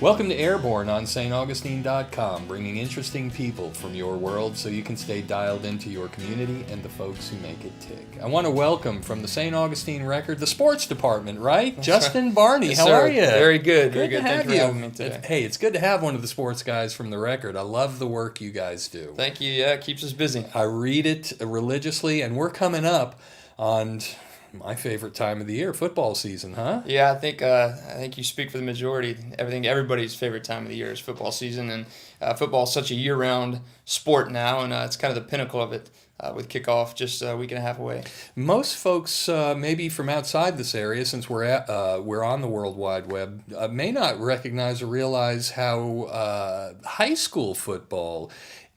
Welcome to Airborne on staugustine.com, bringing interesting people from your world so you can stay dialed into your community and the folks who make it tick. I want to welcome from the St. Augustine Record, the sports department, right? Justin Barney, Yes, how sir. are you? Very good. Good Very good. to Thank have you you. for having me today. Hey, it's good to have one of the sports guys from the Record. I love the work you guys do. Thank you. Yeah, it keeps us busy. I read it religiously, and we're coming up on my favorite time of the year, football season, huh? Yeah, I think you speak for the majority. Everybody's favorite time of the year is football season, and football is such a year-round sport now, and it's kind of the pinnacle of it with kickoff just a week and a half away. Most folks, maybe from outside this area, since we're on the World Wide Web, may not recognize or realize how high school football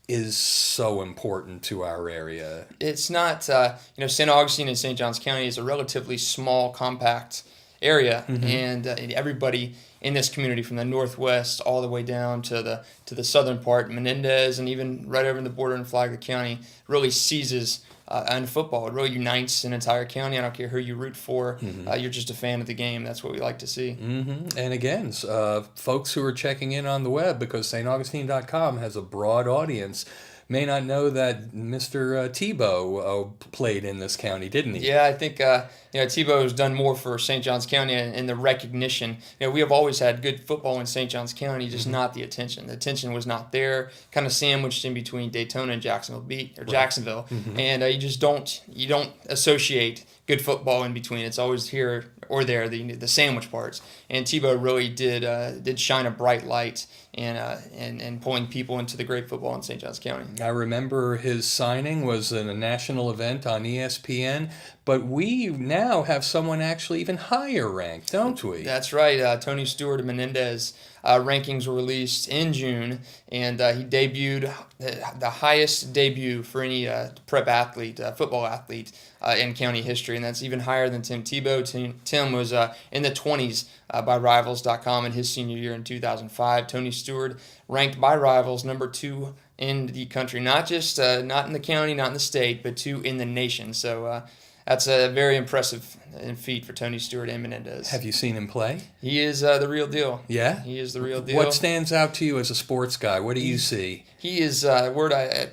is so important to our area. It's not, St. Augustine and St. Johns County is a relatively small, compact area, and everybody in this community, from the northwest all the way down to the southern part, Menendez, and even right over in the border in Flagler County, really seizes on football. It really unites an entire county. I don't care who you root for. You're just a fan of the game. That's what we like to see. And again, folks who are checking in on the web, because staugustine.com has a broad audience, may not know that Mr. Tebow played in this county, didn't he? Yeah, I think Tebow has done more for St. Johns County in the recognition. We have always had good football in St. Johns County, just not the attention. The attention was not there, kind of sandwiched in between Daytona and Jacksonville, and you don't associate good football in between. It's always here or there, the sandwich parts. And Tebow really did shine a bright light and pulling people into the great football in St. Johns County. I remember his signing was in a national event on ESPN, but we now have someone actually even higher ranked, don't we? That's right. Tony Stewart of Menendez rankings were released in June, and he debuted the highest debut for any prep athlete, football athlete in county history, and that's even higher than Tim Tebow. Tim was in the 20s by Rivals.com in his senior year in 2005. Tony Stewart ranked by Rivals number 2 in the country, not just not in the county, not in the state, but 2 in the nation. So that's a very impressive feat for Tony Stewart and Menendez. Have you seen him play? He is the real deal. Yeah? He is the real deal. What stands out to you as a sports guy? What do you see? He is, a word I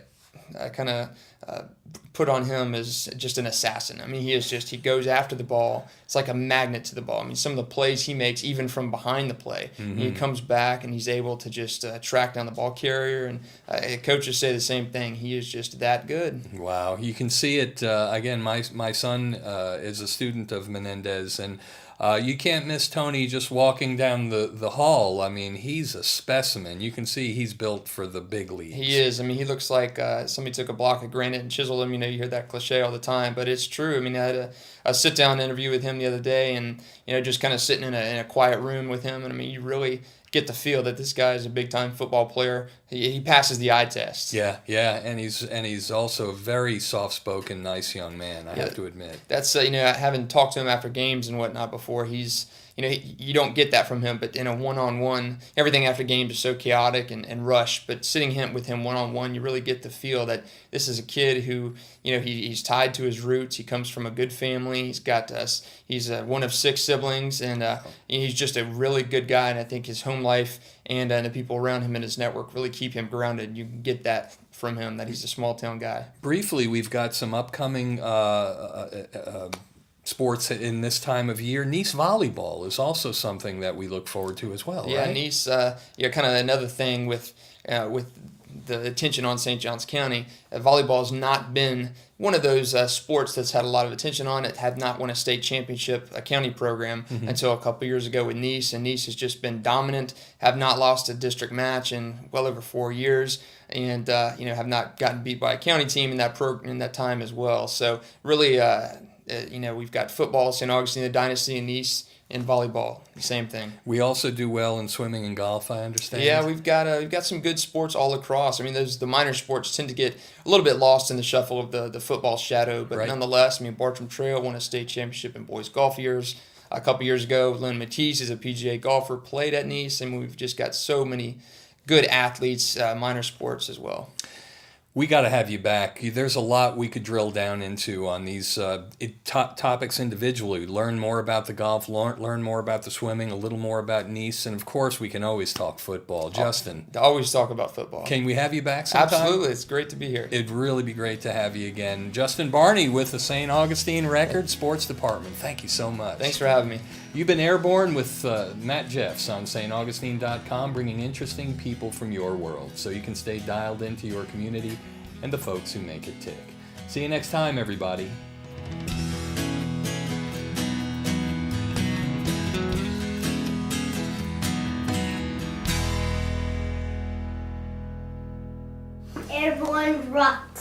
kind of put on him is just an assassin. I mean, he goes after the ball. It's like a magnet to the ball. I mean, some of the plays he makes, even from behind the play, he comes back and he's able to just track down the ball carrier. And coaches say the same thing. He is just that good. Wow. You can see it. Again, my son is a student of Menendez, and you can't miss Tony just walking down the hall. I mean, he's a specimen. You can see he's built for the big leagues. He is. I mean, he looks like somebody took a block of granite and chiseled him. You hear that cliche all the time, but it's true. I mean, I had a sit-down interview with him the other day, and just kind of sitting in a quiet room with him. And I mean, you really get the feel that this guy is a big-time football player. He passes the eye test. Yeah, and he's also a very soft-spoken, nice young man, I have to admit. That's having talked to him after games and whatnot before, he's you don't get that from him, but in a one-on-one, everything after games is so chaotic and rushed, but sitting with him one-on-one, you really get the feel that this is a kid who, he's tied to his roots. He comes from a good family. He's one of 6 siblings, and he's just a really good guy, and I think his home life and the people around him and his network really keep him grounded. You can get that from him, that he's a small-town guy. Briefly, we've got some upcoming sports in this time of year. Nice volleyball is also something that we look forward to as well, yeah, right? Nice, kind of another thing with the attention on St. Johns County. Volleyball has not been one of those sports that's had a lot of attention on it, had not won a state championship, a county program, until a couple years ago with Nice, and Nice has just been dominant, have not lost a district match in well over 4 years, and have not gotten beat by a county team in that time as well. So really, we've got football, St. Augustine, the Dynasty, and Nice, and volleyball, the same thing. We also do well in swimming and golf, I understand. Yeah, we've got some good sports all across. I mean, the minor sports tend to get a little bit lost in the shuffle of the football shadow, but nonetheless, I mean, Bartram Trail won a state championship in boys golf years. A couple years ago, Lynn Matisse is a PGA golfer, played at Nice, and we've just got so many good athletes, minor sports as well. We got to have you back. There's a lot we could drill down into on these topics individually. Learn more about the golf, learn more about the swimming, a little more about Nice, and of course, we can always talk football. Justin, Always talk about football. can we have you back sometime? Absolutely. It's great to be here. It'd really be great to have you again. Justin Barney with the St. Augustine Record Sports Department. Thank you so much. Thanks for having me. You've been Airborne with Matt Jeffs on staugustine.com, bringing interesting people from your world so you can stay dialed into your community and the folks who make it tick. See you next time, everybody. Airborne rock.